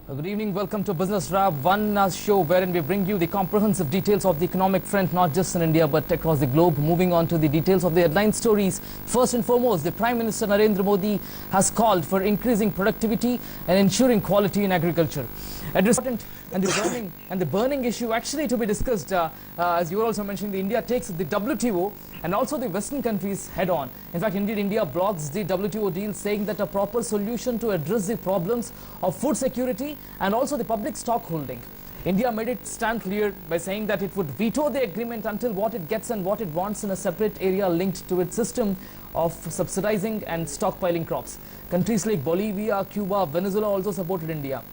Good evening, welcome to Business Wrap, one show wherein we bring you the comprehensive details of the economic front, not just in India but across the globe. Moving on to the details of the headline stories. First and foremost, the Prime Minister Narendra Modi has called for increasing productivity and ensuring quality in agriculture. And the burning issue actually to be discussed, as you were also mentioning, India takes the WTO and also the Western countries head on. In fact, indeed, India blocks the WTO deal, saying that a proper solution to address the problems of food security and also the public stock holding. India made it stand clear by saying that it would veto the agreement until what it gets and what it wants in a separate area linked to its system of subsidizing and stockpiling crops. Countries like Bolivia, Cuba, Venezuela also supported India.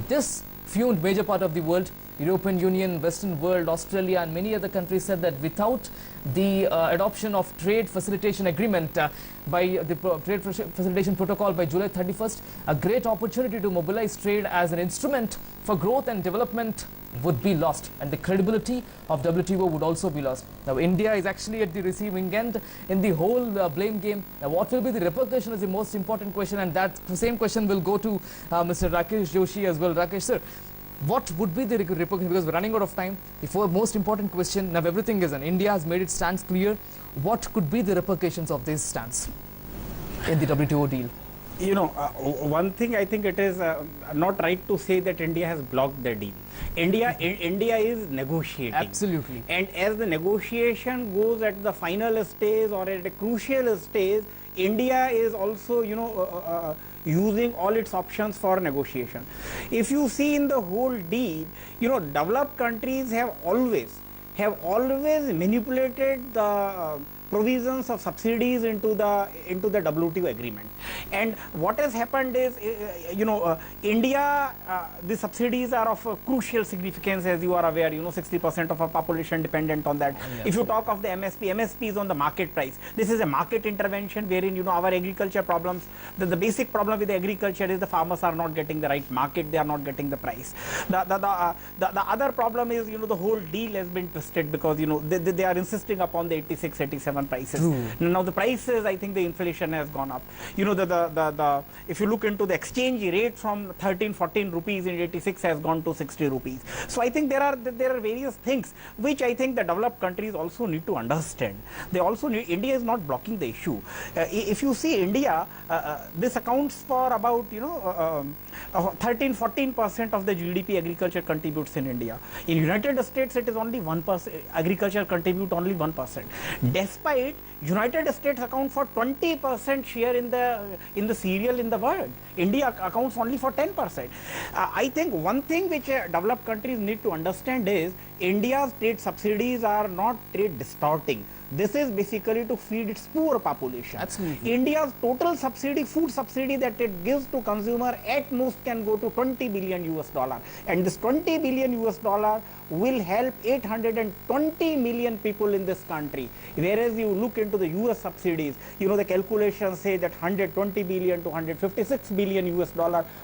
This fueled major part of the world. European Union, Western world, Australia and many other countries said that without the adoption of trade facilitation agreement by the trade facilitation protocol by July 31st, a great opportunity to mobilize trade as an instrument for growth and development would be lost, and the credibility of WTO would also be lost. Now India is actually at the receiving end in the whole blame game. Now what will be the repercussion is the most important question, and that same question will go to Mr. Rakesh Joshi as well. Rakesh sir, what would be the repercussion? Because we're running out of time. The most important question, now everything is in. India has made its stance clear. What could be the repercussions of this stance in the WTO deal? You know, one thing I think it is not right to say that India has blocked the deal. India is negotiating. Absolutely. And as the negotiation goes at the final stage or at a crucial stage, India is also, using all its options for negotiation. If you see in the whole deal, developed countries have always manipulated the provisions of subsidies into the WTO agreement. And what has happened is, India, the subsidies are of crucial significance, as you are aware. 60% of our population dependent on that. Yes. If you talk of the MSP is on the market price. This is a market intervention wherein, our agriculture problems, the basic problem with the agriculture is the farmers are not getting the right market, they are not getting the price. The other problem is, the whole deal has been twisted because, they are insisting upon the 86, 87 prices. True. Now the prices, I think the inflation has gone up. If you look into the exchange rate from 13, 14 rupees in 86 has gone to 60 rupees. So I think there are various things which I think the developed countries also need to understand. They also need, India is not blocking the issue. If you see India, this accounts for about 13-14% of the GDP agriculture contributes in India. In United States it is only 1%. Agriculture contribute only 1%. Despite United States account for 20% share in the cereal in the world. India accounts only for 10%. I think one thing which developed countries need to understand is India's trade subsidies are not trade distorting. This is basically to feed its poor population. Absolutely. India's total subsidy, food subsidy that it gives to consumer at most can go to $20 billion US. And this $20 billion US will help 820 million people in this country. Whereas you look into the US subsidies, the calculations say that 120 billion to 156 billion US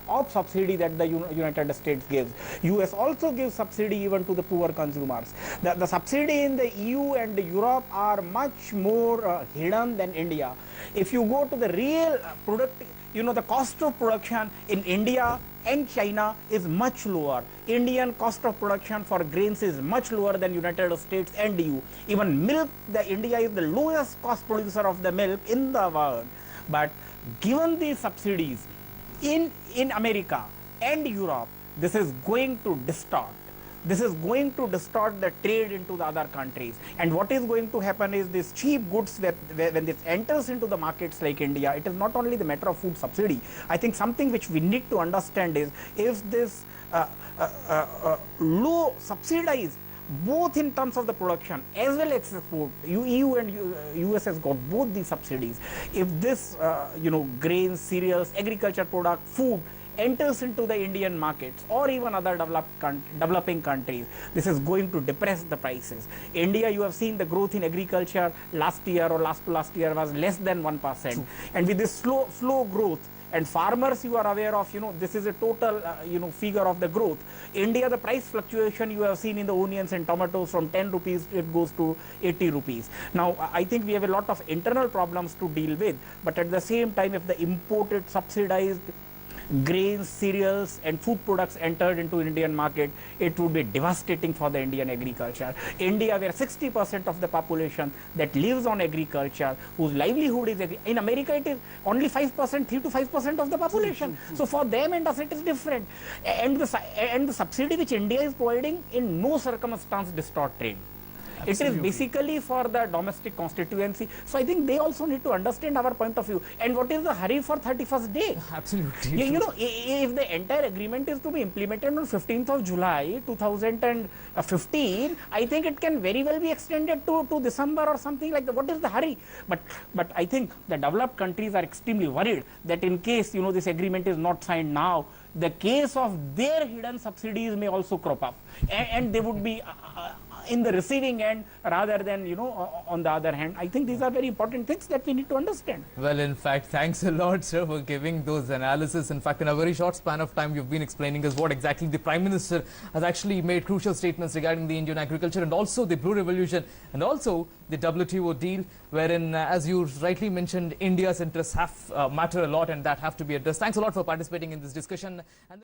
of subsidy that the United States gives. US also gives subsidy even to the poor consumers. The subsidy in the EU and Europe are much more hidden than India. If you go to the real product, the cost of production in India and China is much lower. Indian cost of production for grains is much lower than United States and EU. Even milk, India is the lowest cost producer of the milk in the world. But given these subsidies in America and Europe, this is going to distort. This is going to distort the trade into the other countries. And what is going to happen is these cheap goods, when this enters into the markets like India, it is not only the matter of food subsidy. I think something which we need to understand is if this low subsidized, both in terms of the production as well as export, EU and US has got both these subsidies. If this, grains, cereals, agriculture product, food, enters into the Indian markets or even other developing countries, this is going to depress the prices. India, you have seen the growth in agriculture last year or last to last year was less than 1%. True. And with this slow growth, and farmers, you are aware of, this is a total, figure of the growth. India, the price fluctuation you have seen in the onions and tomatoes from 10 rupees, it goes to 80 rupees. Now, I think we have a lot of internal problems to deal with, but at the same time, if the imported, subsidized grains, cereals and food products entered into Indian market, it would be devastating for the Indian agriculture. India, where 60% of the population that lives on agriculture, whose livelihood is in America, it is only 5%, 3 to 5% of the population. So for them and us, it is different. And the subsidy which India is providing in no circumstance distort trade. Absolutely. It is basically for the domestic constituency. So I think they also need to understand our point of view. And what is the hurry for 31st day? Absolutely. You know, if the entire agreement is to be implemented on 15th of July 2015, I think it can very well be extended to December or something like that. What is the hurry? But I think the developed countries are extremely worried that in case, you know, this agreement is not signed now, the case of their hidden subsidies may also crop up, and they would be in the receiving end rather than, you know, on the other hand. I think these are very important things that we need to understand. Well, in fact, thanks a lot, sir, for giving those analysis. In fact, in a very short span of time, you've been explaining us what exactly the Prime Minister has actually made crucial statements regarding the Indian agriculture and also the Blue Revolution and also the WTO deal, wherein, as you rightly mentioned, India's interests have matter a lot and that have to be addressed. Thanks a lot for participating in this discussion. And